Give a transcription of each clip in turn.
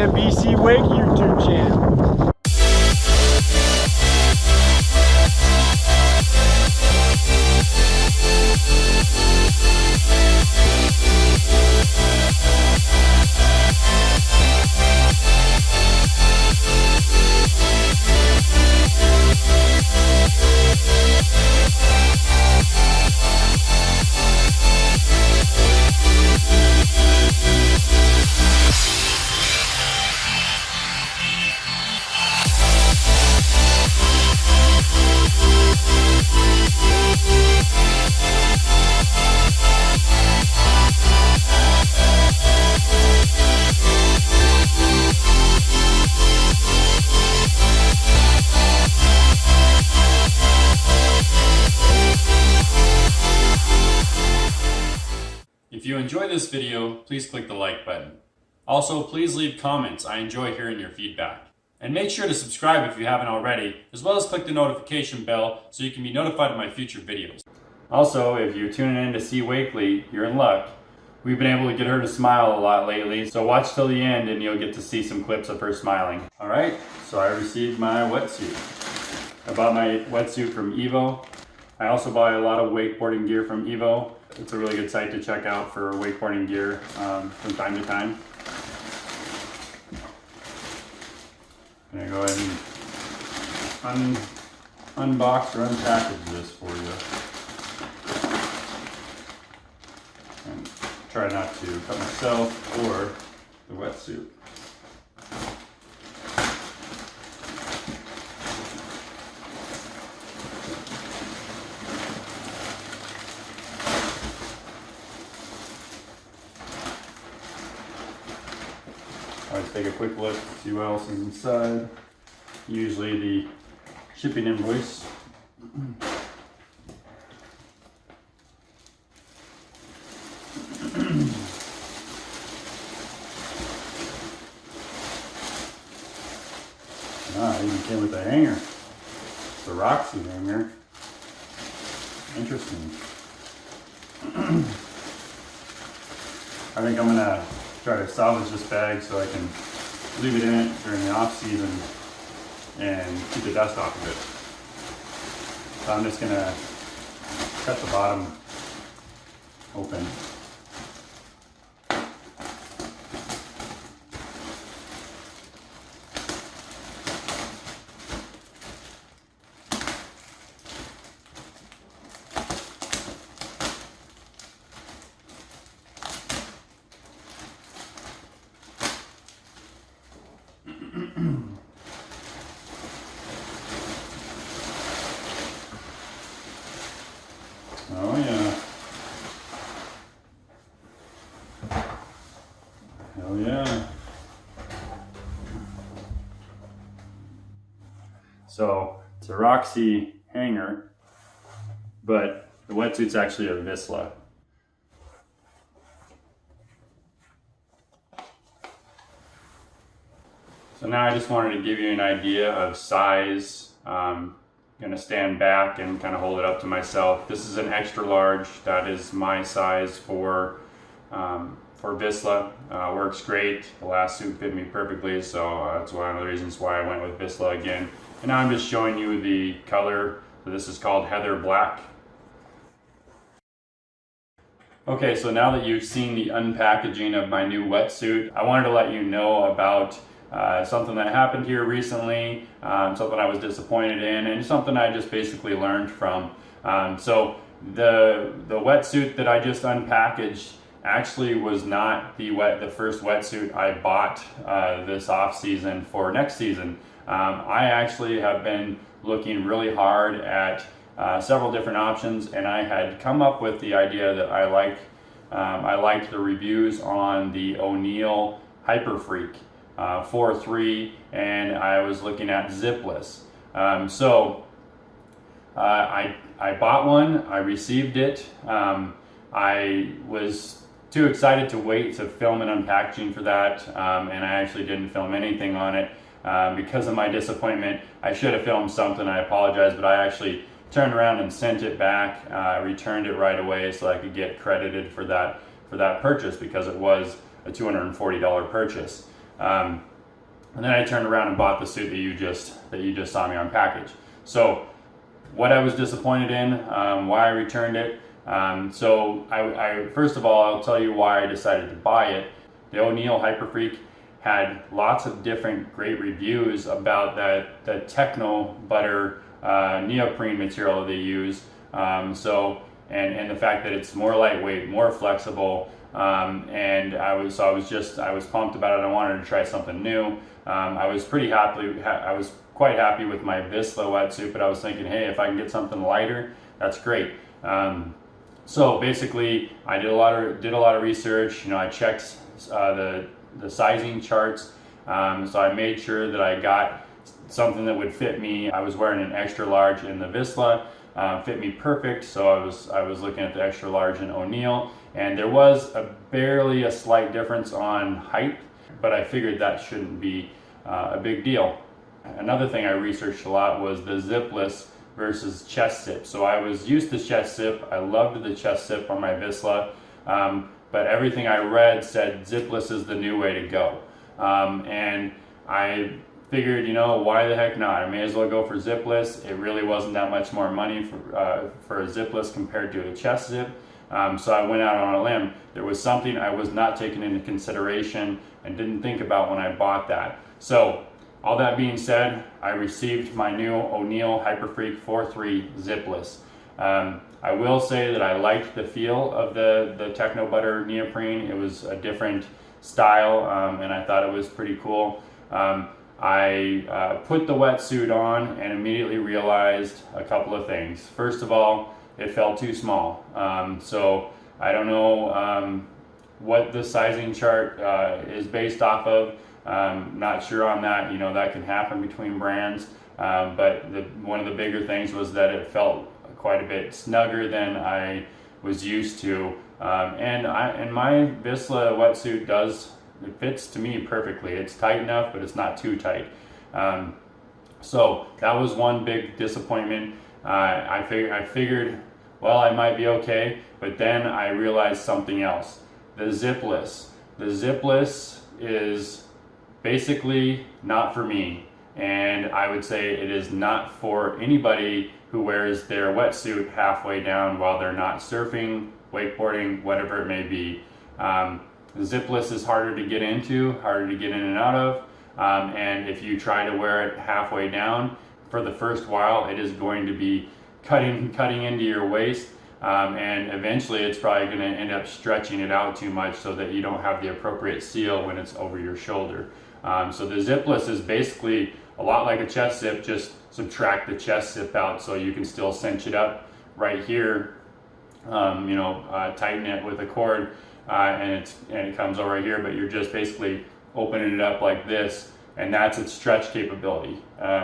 damn BC Wake YouTube channel. If you enjoy this video, please click the like button. Also, please leave comments. I enjoy hearing your feedback. And make sure to subscribe if you haven't already, as well as click the notification bell so you can be notified of my future videos. Also, if you're tuning in to see Wakely, you're in luck. We've been able to get her to smile a lot lately, so watch till the end and you'll get to see some clips of her smiling. Alright, so I received my wetsuit. I bought my wetsuit from Evo. I also buy a lot of wakeboarding gear from Evo. It's a really good site to check out for wakeboarding gear from time to time. I'm gonna go ahead and unbox or unpackage this for you. And try not to cut myself or the wetsuit. Always take a quick look, see what else is inside. Usually the shipping invoice. It even came with a hanger. It's a Roxy hanger. Interesting. I think I'm gonna try to salvage this bag so I can leave it in it during the off season and keep the dust off of it. So I'm just gonna cut the bottom open. Oh yeah. Hell yeah. So it's a Roxy hanger, but the wetsuit's actually a Vissla. So now I just wanted to give you an idea of size. Gonna stand back and kind of hold it up to myself. This is an extra large. That is my size for Vissla. Works great. The last suit fit me perfectly, so that's one of the reasons why I went with Vissla again. And now I'm just showing you the color. So this is called Heather Black. Okay, so now that you've seen the unpackaging of my new wetsuit, I wanted to let you know about something that happened here recently, something I was disappointed in, and something I just basically learned from. So the wetsuit that I just unpackaged actually was not the first wetsuit I bought this off season for next season. I actually have been looking really hard at several different options, and I had come up with the idea that I liked the reviews on the O'Neill Hyper Freak 4.3, and I was looking at Zipless. So I bought one, I received it. I was too excited to wait to film an unpackaging for that, and I actually didn't film anything on it because of my disappointment. I should have filmed something, I apologize, but I actually turned around and sent it back, returned it right away so I could get credited for that purchase because it was a $240 purchase. And then I turned around and bought the suit that you just saw me unpackage. So what I was disappointed in, why I returned it. So I first of all, I'll tell you why I decided to buy it. The O'Neill Hyperfreak had lots of different great reviews about the Techno Butter neoprene material that they use. And the fact that it's more lightweight, more flexible, and I was pumped about it. I wanted to try something new. I was pretty happy. I was quite happy with my Visla wetsuit, but I was thinking, hey, if I can get something lighter, that's great. So basically, I did a lot of research. I checked the sizing charts. So I made sure that I got something that would fit me. I was wearing an extra large in the Visla, fit me perfect. So I was looking at the extra large in O'Neill, and there was barely a slight difference on height, but I figured that shouldn't be a big deal. Another thing I researched a lot was the Zipless versus chest zip. So I was used to chest zip. I loved the chest zip on my Visla, but everything I read said Zipless is the new way to go. And I figured, why the heck not? I may as well go for Zipless. It really wasn't that much more money for a Zipless compared to a chest zip. So I went out on a limb. There was something I was not taking into consideration and didn't think about when I bought that. So all that being said, I received my new O'Neill Hyperfreak 4.3 Zipless. I will say that I liked the feel of the Techno Butter neoprene. It was a different style, and I thought it was pretty cool. I put the wetsuit on and immediately realized a couple of things. First of all, it felt too small. So I don't know what the sizing chart is based off of. Not sure on that. That can happen between brands. But one of the bigger things was that it felt quite a bit snugger than I was used to. And my Visla wetsuit it fits to me perfectly. It's tight enough, but it's not too tight. So that was one big disappointment. I figured, well, I might be okay, but then I realized something else. The Zipless. The Zipless is basically not for me, and I would say it is not for anybody who wears their wetsuit halfway down while they're not surfing, wakeboarding, whatever it may be. The Zipless is harder to get into, harder to get in and out of, and if you try to wear it halfway down, for the first while it is going to be cutting into your waist, and eventually it's probably going to end up stretching it out too much so that you don't have the appropriate seal when it's over your shoulder. So the Zipless is basically a lot like a chest zip, just subtract the chest zip out so you can still cinch it up right here, tighten it with a cord, and it comes over here, but you're just basically opening it up like this, and that's its stretch capability,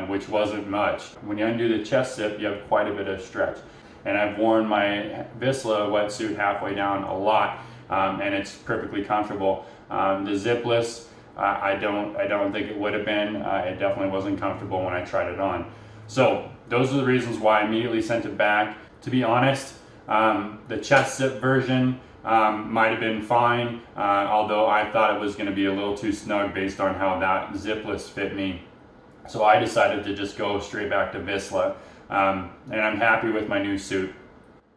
which wasn't much. When you undo the chest zip, you have quite a bit of stretch. And I've worn my Visla wetsuit halfway down a lot, and it's perfectly comfortable. The Zipless, I don't think it would have been. It definitely wasn't comfortable when I tried it on. So those are the reasons why I immediately sent it back. To be honest, the chest zip version might have been fine, although I thought it was going to be a little too snug based on how that Zipless fit me. So I decided to just go straight back to Visla, and I'm happy with my new suit.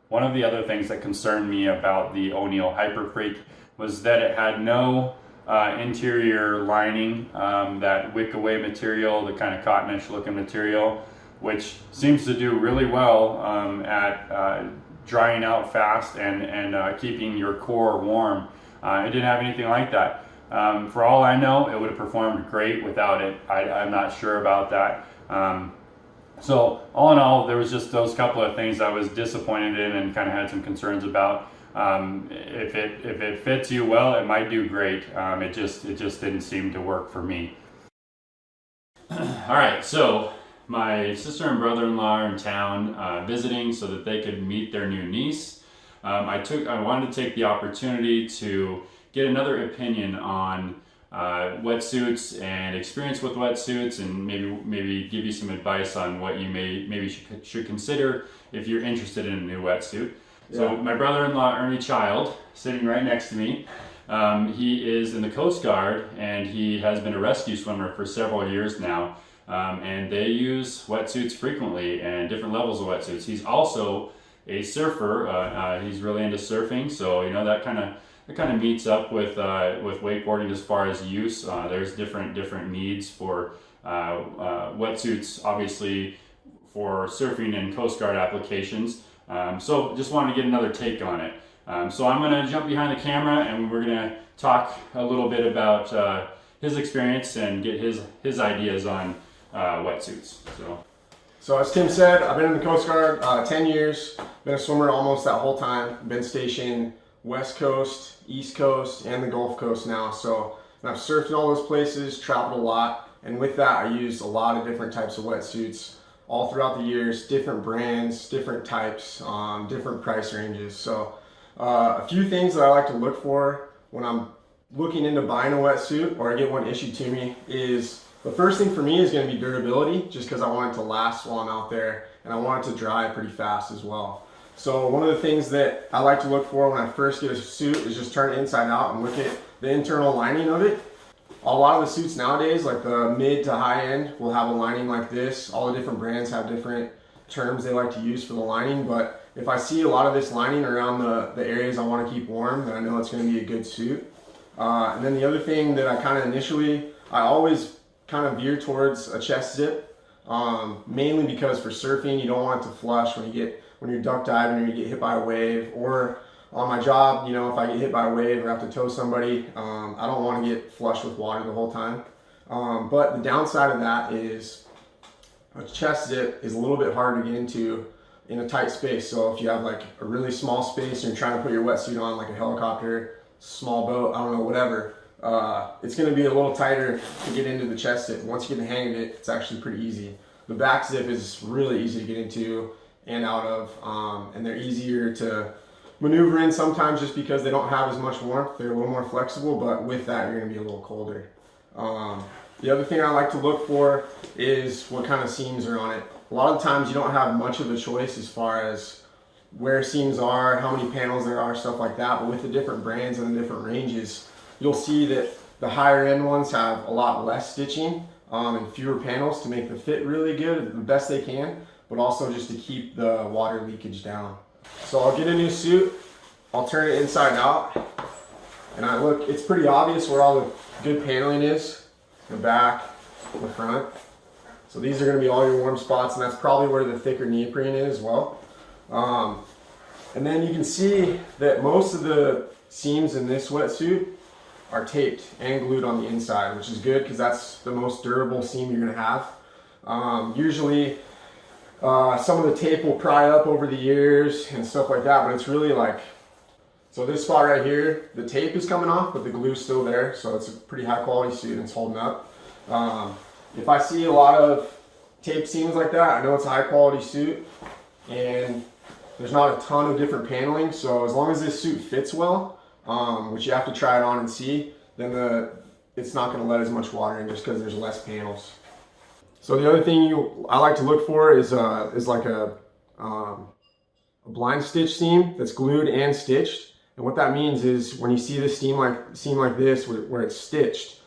One of the other things that concerned me about the O'Neill Hyperfreak was that it had no interior lining, that wick away material, the kind of cottonish looking material, which seems to do really well at drying out fast and keeping your core warm. It didn't have anything like that. For all I know, it would have performed great without it. I'm not sure about that. So all in all, there was just those couple of things I was disappointed in and kind of had some concerns about. If it fits you well, it might do great. It just didn't seem to work for me. All right, so my sister and brother-in-law are in town visiting so that they could meet their new niece. I wanted to take the opportunity to get another opinion on wetsuits and experience with wetsuits, and maybe give you some advice on what you should consider if you're interested in a new wetsuit. Yeah. So my brother-in-law Ernie Child, sitting right next to me, He is in the Coast Guard, and he has been a rescue swimmer for several years now. And they use wetsuits frequently and different levels of wetsuits. He's also a surfer. He's really into surfing, so you know that kind of meets up with wakeboarding as far as use. There's different needs for wetsuits, obviously for surfing and Coast Guard applications. So just wanted to get another take on it. So I'm going to jump behind the camera and we're going to talk a little bit about his experience and get his ideas on wetsuits. So as Tim said, I've been in the Coast Guard 10 years, been a swimmer almost that whole time, been stationed West Coast, East Coast, and the Gulf Coast now. So I've surfed in all those places, traveled a lot, and with that I used a lot of different types of wetsuits all throughout the years, different brands, different types, different price ranges. So a few things that I like to look for when I'm looking into buying a wetsuit or I get one issued to me is the first thing for me is going to be durability, just because I want it to last while I'm out there and I want it to dry pretty fast as well. So one of the things that I like to look for when I first get a suit is just turn it inside out and look at the internal lining of it. A lot of the suits nowadays, like the mid to high end, will have a lining like this. All the different brands have different terms they like to use for the lining, but if I see a lot of this lining around the areas I want to keep warm, then I know it's going to be a good suit. And then the other thing that I always kind of veer towards a chest zip, mainly because for surfing you don't want it to flush when you're duck diving or you get hit by a wave, or on my job, you know, if I get hit by a wave or have to tow somebody, I don't want to get flushed with water the whole time. But the downside of that is a chest zip is a little bit harder to get into in a tight space. So if you have like a really small space and you're trying to put your wetsuit on, like a helicopter, small boat, I don't know, whatever, it's going to be a little tighter to get into the chest zip. Once you get the hang of it, it's actually pretty easy. The back zip is really easy to get into and out of, and they're easier to maneuver in sometimes just because they don't have as much warmth. They're a little more flexible, but with that you're going to be a little colder. The other thing I like to look for is what kind of seams are on it. A lot of times you don't have much of a choice as far as where seams are, how many panels there are, stuff like that, but with the different brands and the different ranges, you'll see that the higher end ones have a lot less stitching and fewer panels to make the fit really good, the best they can, but also just to keep the water leakage down. So I'll get a new suit, I'll turn it inside out, and it's pretty obvious where all the good paneling is, the back, the front. So these are going to be all your warm spots, and that's probably where the thicker neoprene is as well. And then you can see that most of the seams in this wetsuit are taped and glued on the inside, which is good because that's the most durable seam you're going to have. Usually some of the tape will pry up over the years and stuff like that, but it's really like, so this spot right here, the tape is coming off, but the glue's still there, so it's a pretty high quality suit and it's holding up. If I see a lot of tape seams like that, I know it's a high quality suit and there's not a ton of different paneling, so as long as this suit fits well, which you have to try it on and see, then it's not going to let as much water in just because there's less panels. So the other thing I like to look for is like a blind stitch seam that's glued and stitched. And what that means is when you see this seam like this where it's stitched,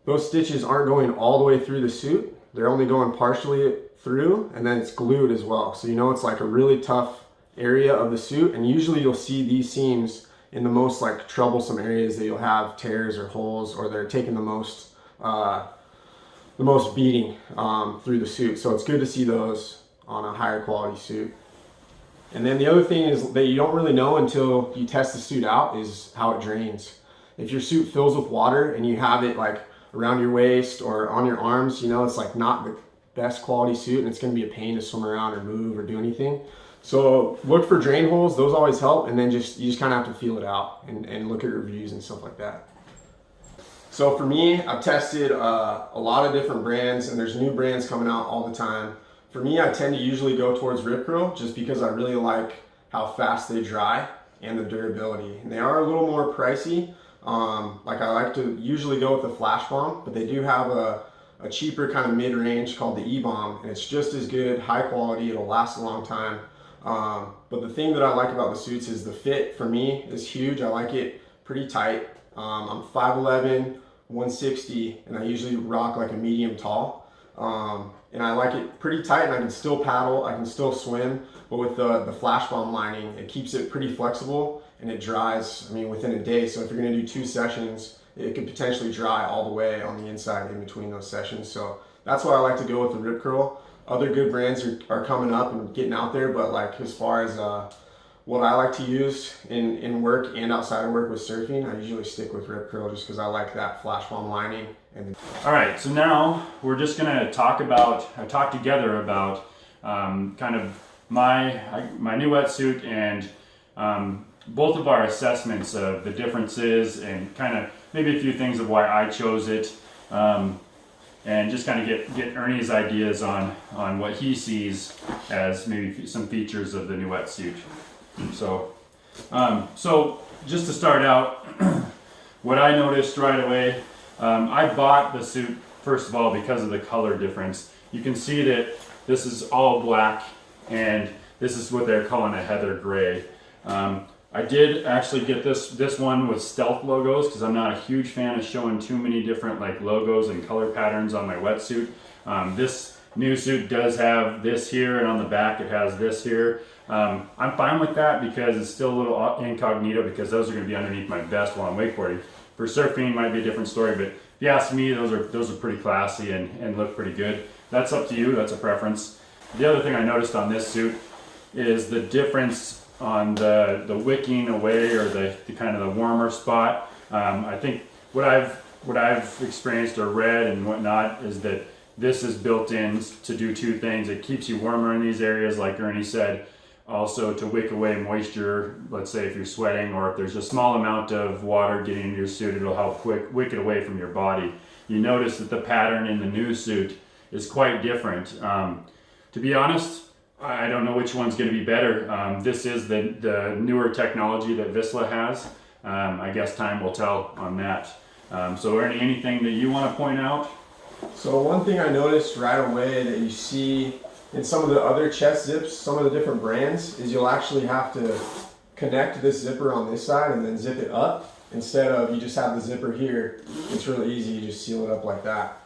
those stitches aren't going all the way through the suit. They're only going partially through, and then it's glued as well. So you know it's like a really tough area of the suit, and usually you'll see these seams in the most like troublesome areas that you'll have tears or holes, or they're taking the most beating through the suit. So it's good to see those on a higher quality suit. And then the other thing is that you don't really know until you test the suit out is how it drains. If your suit fills with water and you have it like around your waist or on your arms, you know, it's like not the best quality suit and it's going to be a pain to swim around or move or do anything. So look for drain holes, those always help, and then you just kind of have to feel it out and look at reviews and stuff like that. So for me, I've tested a lot of different brands, and there's new brands coming out all the time. For me, I tend to usually go towards Rip Curl just because I really like how fast they dry and the durability. And they are a little more pricey. Like I like to usually go with the Flash Bomb, but they do have a cheaper kind of mid-range called the E-Bomb, and it's just as good, high quality, it'll last a long time. But the thing that I like about the suits is the fit for me is huge. I like it pretty tight. I'm 5'11", 160, and I usually rock like a medium tall. And I like it pretty tight, and I can still paddle, I can still swim, but with the flash bomb lining, it keeps it pretty flexible, and it dries, I mean, within a day. So if you're gonna do 2 sessions, it could potentially dry all the way on the inside in between those sessions. So that's why I like to go with the Rip Curl. Other good brands are coming up and getting out there, but like as far as what I like to use in work and outside of work with surfing, I usually stick with Rip Curl just because I like that flash bomb lining. All right, so now we're just gonna talk together about kind of my new wetsuit and both of our assessments of the differences and kind of maybe a few things of why I chose it, and just kind of get Ernie's ideas on what he sees as maybe some features of the new wetsuit. So just to start out, what I noticed right away, I bought the suit first of all because of the color difference. You can see that this is all black and this is what they're calling a heather gray. I did actually get this one with stealth logos because I'm not a huge fan of showing too many different like logos and color patterns on my wetsuit. This new suit does have this here, and on the back it has this here. I'm fine with that because it's still a little incognito because those are going to be underneath my vest while I'm wakeboarding. For surfing might be a different story, but if you ask me, those are pretty classy and look pretty good. That's up to you, that's a preference. The other thing I noticed on this suit is the difference on the wicking away, or the kind of the warmer spot. I think what I've experienced or read and whatnot is that this is built in to do 2 things. It keeps you warmer in these areas, like Ernie said, also to wick away moisture. Let's say if you're sweating or if there's a small amount of water getting into your suit, it'll help wick it away from your body. You notice that the pattern in the new suit is quite different. To be honest, I don't know which one's going to be better. This is the newer technology that Vissla has. I guess time will tell on that. So Ernie, anything that you want to point out? So one thing I noticed right away that you see in some of the other chest zips, some of the different brands, is you'll actually have to connect this zipper on this side and then zip it up, instead of you just have the zipper here. It's really easy, you just seal it up like that.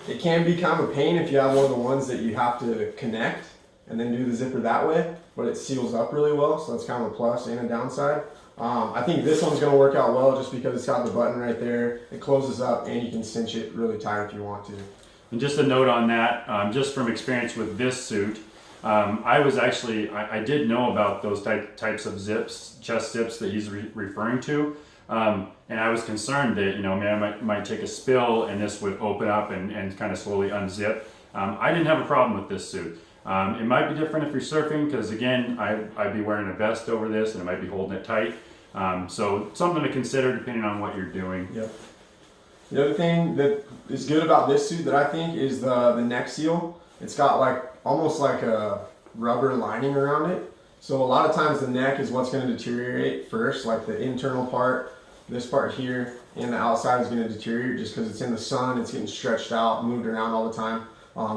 It can be kind of a pain if you have one of the ones that you have to connect and then do the zipper that way, but it seals up really well, so that's kind of a plus and a downside. I think this one's going to work out well just because it's got the button right there. It closes up and you can cinch it really tight if you want to. And just a note on that, just from experience with this suit, I did know about those types of zips, chest zips that he's referring to, and I was concerned that, I might take a spill and this would open up and kind of slowly unzip. I didn't have a problem with this suit. It might be different if you're surfing because, again, I'd be wearing a vest over this and it might be holding it tight. So something to consider depending on what you're doing. Yep. The other thing that is good about this suit that I think is the neck seal. It's got almost like a rubber lining around it. So a lot of times the neck is what's going to deteriorate first, like the internal part, this part here, and the outside is going to deteriorate just because it's in the sun, it's getting stretched out, moved around all the time.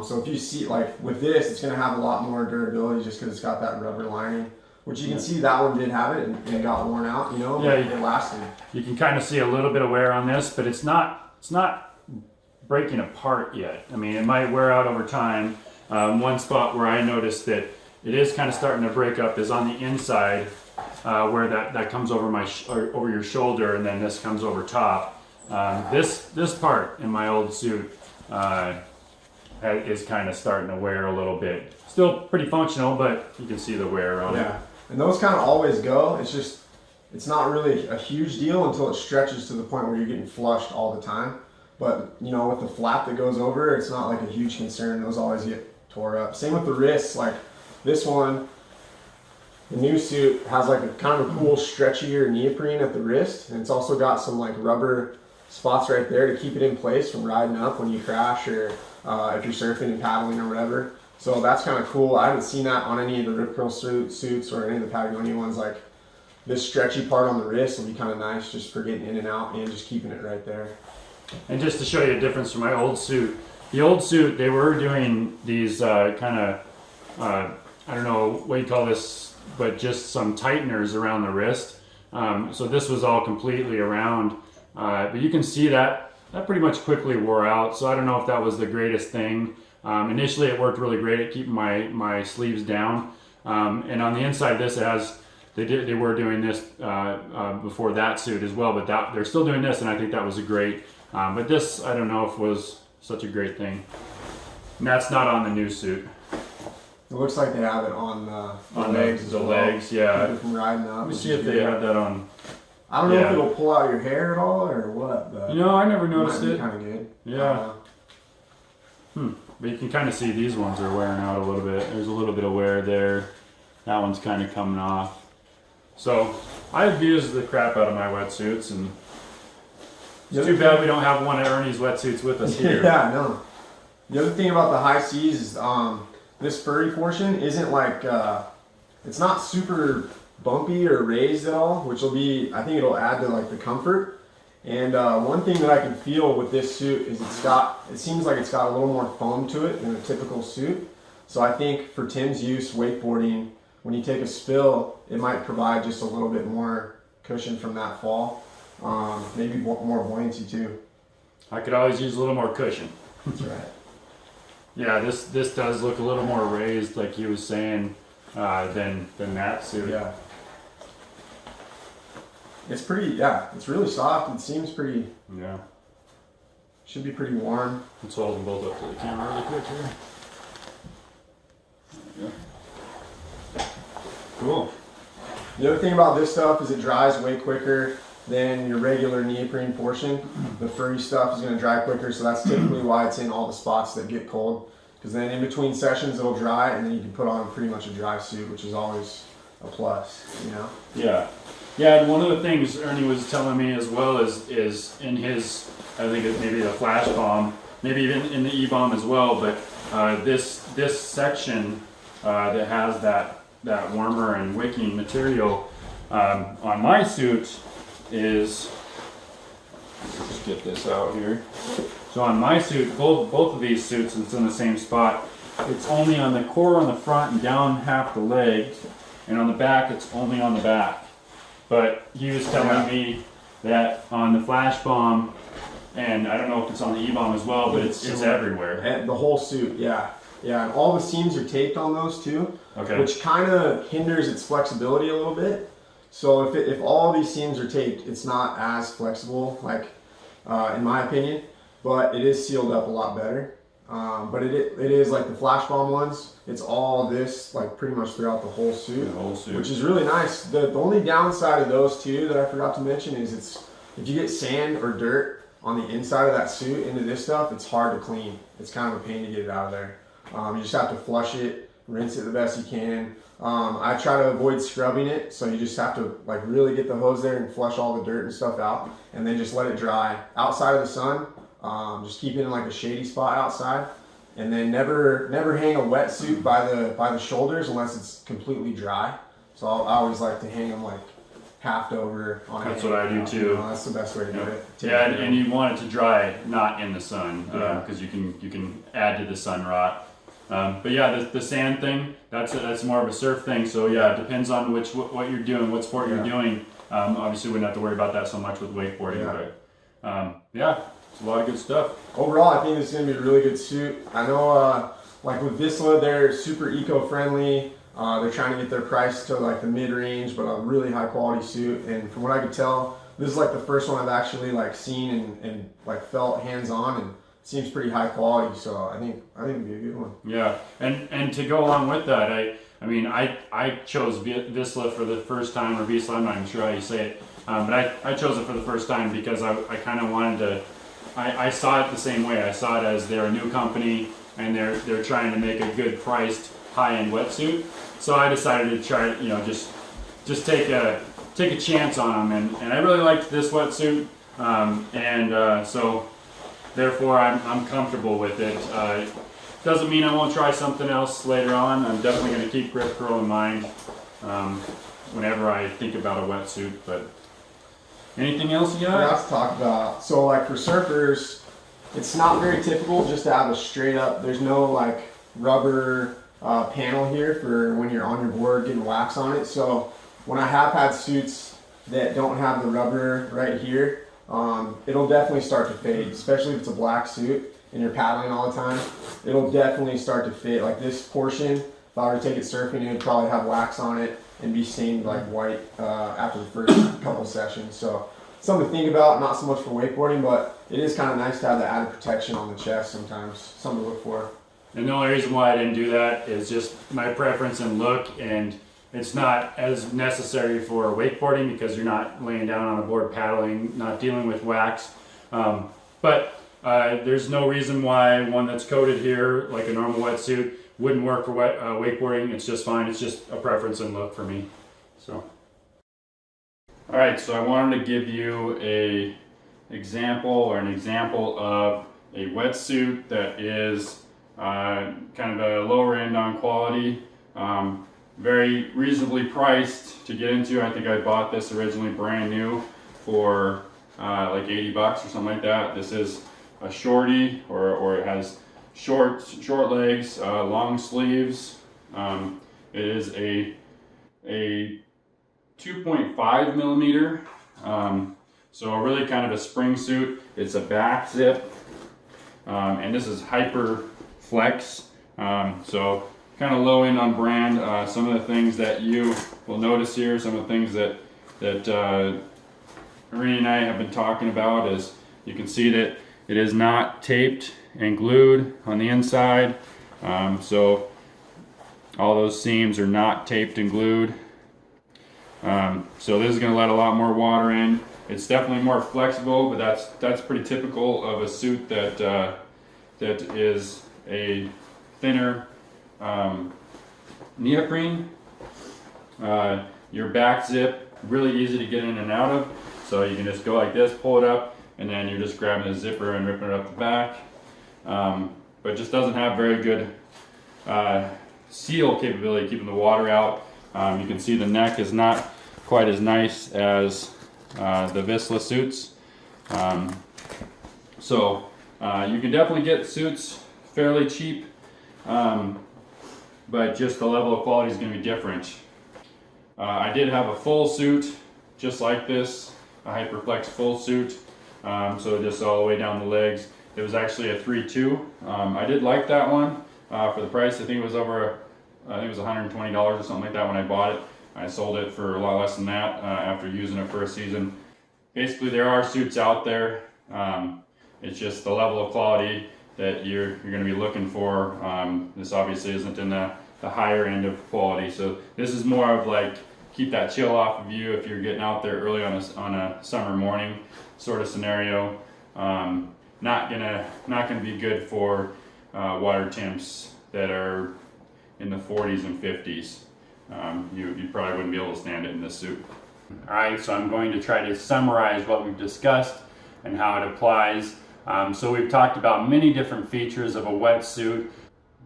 So if you see, with this, it's going to have a lot more durability just because it's got that rubber lining, which you can see that one did have it and it got worn out, Yeah, it lasted. You can kind of see a little bit of wear on this, but it's not breaking apart yet. I mean, it might wear out over time. One spot where I noticed that it is kind of starting to break up is on the inside, where that comes over over your shoulder, and then this comes over top. This part in my old suit is kind of starting to wear a little bit. Still pretty functional, but you can see the wear on it. Yeah, and those kind of always go. It's not really a huge deal until it stretches to the point where you're getting flushed all the time. But with the flap that goes over, it's not like a huge concern. Those always get tore up. Same with the wrists. Like this one, the new suit has like a kind of a cool stretchier neoprene at the wrist, and it's also got some like rubber spots right there to keep it in place from riding up when you crash, or if you're surfing and paddling or whatever. So that's kind of cool. I haven't seen that on any of the Rip Curl suits or any of the Patagonia ones. Like this stretchy part on the wrist will be kind of nice just for getting in and out and just keeping it right there. And just to show you a difference from my old suit, the old suit, they were doing these kind of, I don't know what you call this, but just some tighteners around the wrist. So this was all completely around, but you can see that pretty much quickly wore out. So I don't know if that was the greatest thing. Initially it worked really great at keeping my sleeves down. And on the inside of this, it has, they were doing this before that suit as well, but they're still doing this, and I think that was a great, but this, I don't know if was such a great thing. And that's not on the new suit. It looks like they have it on the legs as the well. legs, yeah. From riding up. Let me see if they had that on. I don't know if it'll pull out your hair at all or what, but I never noticed it. Kind of good. Yeah. But you can kind of see these ones are wearing out a little bit. There's a little bit of wear there. That one's kind of coming off. So I abuse the crap out of my wetsuits, and it's too bad we don't have one of Ernie's wetsuits with us here. Yeah, no. The other thing about the high seas is this furry portion isn't like, it's not super bumpy or raised at all, which will be, I think it'll add to like the comfort. And one thing that I can feel with this suit is it seems like it's got a little more foam to it than a typical suit. So I think for Tim's use wakeboarding, when you take a spill, it might provide just a little bit more cushion from that fall. Maybe more buoyancy too. I could always use a little more cushion. That's right. Yeah, this does look a little more raised, like he was saying, than that suit. Yeah. It's pretty, it's really soft. It seems pretty, should be pretty warm. Let's hold them both up to the camera really quick here. There we go. Cool. The other thing about this stuff is it dries way quicker than your regular neoprene portion. The furry stuff is going to dry quicker, so that's typically why it's in all the spots that get cold. Because then in between sessions it'll dry, and then you can put on pretty much a dry suit, which is always a plus, Yeah. Yeah, and one of the things Ernie was telling me as well is in his, I think it maybe the flash bomb, maybe even in the E-bomb as well, but this section that has that warmer and wicking material on my suit is, let's just get this out here. So on my suit, both of these suits, it's in the same spot. It's only on the core on the front and down half the legs, and on the back it's only on the back. But he was telling me that on the flash bomb, and I don't know if it's on the E-bomb as well, but it's everywhere. And the whole suit, yeah, and all the seams are taped on those too, which kind of hinders its flexibility a little bit. So if all these seams are taped, it's not as flexible, like in my opinion, but it is sealed up a lot better. But it is like the flash bomb ones. It's all this, like pretty much throughout the whole suit, which is really nice. The only downside of those two that I forgot to mention is if you get sand or dirt on the inside of that suit into this stuff, it's hard to clean. It's kind of a pain to get it out of there. You just have to flush it, rinse it the best you can. I try to avoid scrubbing it, so you just have to like really get the hose there and flush all the dirt and stuff out, and then just let it dry outside of the sun. Just keep it in like a shady spot outside, and then never hang a wetsuit by the shoulders unless it's completely dry. So I always like to hang them like halved over on That's what I do too. That's the best way to do it. Yeah, and you want it to dry not in the sun, because you can add to the sun rot. But yeah, the sand thing, that's more of a surf thing. So yeah, it depends on what you're doing, what sport you're doing. Obviously, we wouldn't have to worry about that so much with wakeboarding. But it's a lot of good stuff. Overall, I think this is going to be a really good suit. I know, like with Visla, they're super eco-friendly. They're trying to get their price to like the mid-range, but a really high-quality suit. And from what I could tell, this is like the first one I've actually like seen and like felt hands-on, and it seems pretty high quality. So I think it'd be a good one. Yeah, and to go along with that, I chose Visla for the first time, or Visla, I'm not even sure how you say it, but I chose it for the first time because I kind of wanted to. I saw it the same way. I saw it as they're a new company and they're trying to make a good priced high-end wetsuit. So I decided to try, just take a chance on them, and I really liked this wetsuit, so therefore I'm comfortable with it. Doesn't mean I won't try something else later on. I'm definitely going to keep Grip Curl in mind whenever I think about a wetsuit. But anything else you got? I have to talk about. So like for surfers, it's not very typical just to have a straight up. There's no like rubber panel here for when you're on your board getting wax on it. So when I have had suits that don't have the rubber right here, it'll definitely start to fade, especially if it's a black suit and you're paddling all the time. It'll definitely start to fade. Like this portion, if I were to take it surfing, it would probably have wax on it and be stained like white after the first couple sessions. So something to think about, not so much for wakeboarding, but it is kind of nice to have the added protection on the chest sometimes, something to look for. And the only reason why I didn't do that is just my preference and look, and it's not as necessary for wakeboarding because you're not laying down on a board paddling, not dealing with wax. But there's no reason why one that's coated here, like a normal wetsuit, wouldn't work for wakeboarding. It's just fine. It's just a preference and look for me. So, all right. So I wanted to give you an example of a wetsuit that is kind of a lower end on quality. Very reasonably priced to get into. I think I bought this originally brand new for like 80 bucks or something like that. This is a shorty, or it has short legs, long sleeves. It is a 2.5 millimeter. So really kind of a spring suit. It's a back zip, and this is hyper flex. So kind of low end on brand. Some of the things that you will notice here, some of the things that Marie and I have been talking about, is you can see that it is not taped and glued on the inside. So all those seams are not taped and glued. So this is going to let a lot more water in. It's definitely more flexible, but that's pretty typical of a suit that is a thinner neoprene. Your back zip, really easy to get in and out of. So you can just go like this, pull it up, and then you're just grabbing the zipper and ripping it up the back. But it just doesn't have very good seal capability, keeping the water out. You can see the neck is not quite as nice as the Zipless suits. So you can definitely get suits fairly cheap, but just the level of quality is going to be different. I did have a full suit just like this, a Hyperflex full suit, so just all the way down the legs. It was actually a 3-2. I did like that one for the price. I think it was $120 or something like that when I bought it. I sold it for a lot less than that after using it for a season. Basically, there are suits out there. It's just the level of quality that you're going to be looking for. This obviously isn't in the higher end of quality. So this is more of like, keep that chill off of you if you're getting out there early on a summer morning sort of scenario. Not gonna be good for water temps that are in the 40s and 50s. You probably wouldn't be able to stand it in this suit. All right, so I'm going to try to summarize what we've discussed and how it applies. So we've talked about many different features of a wetsuit.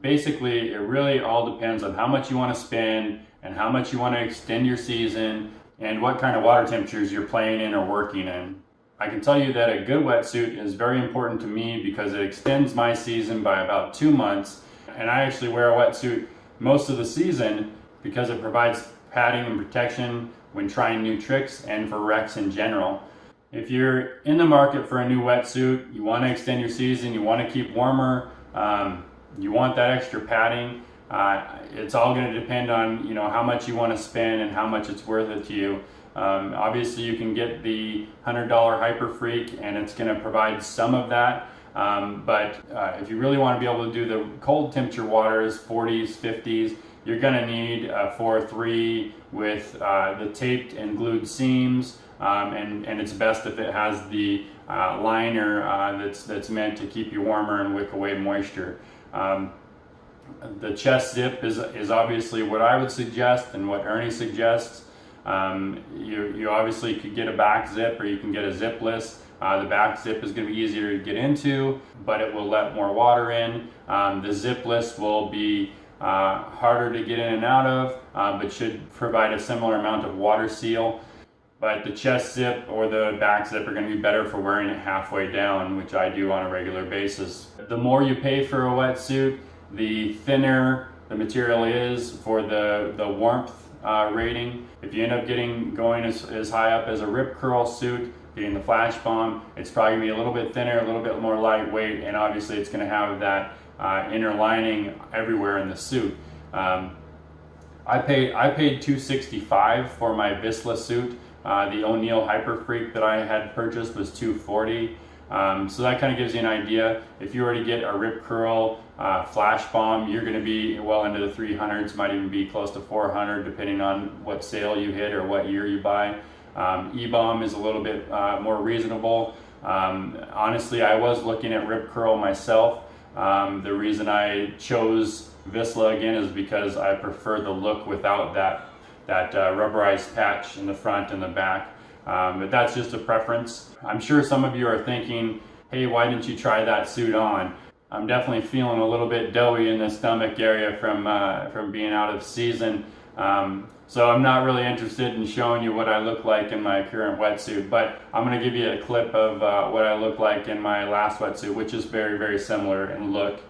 Basically, it really all depends on how much you want to spend and how much you want to extend your season and what kind of water temperatures you're playing in or working in. I can tell you that a good wetsuit is very important to me because it extends my season by about 2 months, and I actually wear a wetsuit most of the season because it provides padding and protection when trying new tricks and for wrecks in general. If you're in the market for a new wetsuit, you want to extend your season, you want to keep warmer, you want that extra padding, it's all going to depend on how much you want to spend and how much it's worth it to you. Obviously you can get the $100 Hyper Freak and it's going to provide some of that, but if you really want to be able to do the cold temperature waters, 40s, 50s, you're going to need a 4.3 with the taped and glued seams, and it's best if it has the liner that's meant to keep you warmer and wick away moisture. The chest zip is obviously what I would suggest and what Ernie suggests. You obviously could get a back zip or you can get a zipless. The back zip is going to be easier to get into, but it will let more water in. The zipless will be harder to get in and out of, but should provide a similar amount of water seal. But the chest zip or the back zip are going to be better for wearing it halfway down, which I do on a regular basis. The more you pay for a wetsuit, the thinner the material is for the warmth rating. If you end up going as high up as a rip curl suit, getting the flash bomb, it's probably gonna be a little bit thinner, a little bit more lightweight, and obviously it's gonna have that inner lining everywhere in the suit. I paid $265 for my Zipless suit. The O'Neill Hyper Freak that I had purchased was $240. So that kind of gives you an idea. If you were to get a rip curl flash bomb, you're going to be well into the 300s, might even be close to 400 depending on what sale you hit or what year you buy. E-bomb is a little bit more reasonable. Honestly, I was looking at rip curl myself. The reason I chose Visla again is because I prefer the look without that rubberized patch in the front and the back. But that's just a preference. I'm sure some of you are thinking, hey, why didn't you try that suit on? I'm definitely feeling a little bit doughy in the stomach area from being out of season. So I'm not really interested in showing you what I look like in my current wetsuit, but I'm going to give you a clip of what I look like in my last wetsuit, which is very, very similar in look.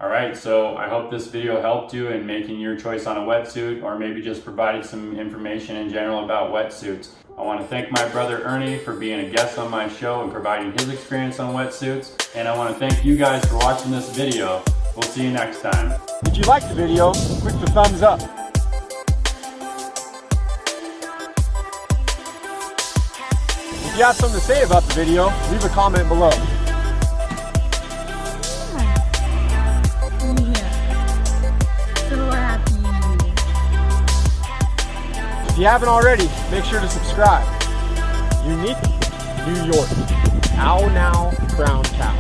Alright, so I hope this video helped you in making your choice on a wetsuit, or maybe just provided some information in general about wetsuits. I want to thank my brother Ernie for being a guest on my show and providing his experience on wetsuits. And I want to thank you guys for watching this video. We'll see you next time. If you liked the video, click the thumbs up. If you have something to say about the video, leave a comment below. If you haven't already, make sure to subscribe. Unique, New York. Ow now, brown cow.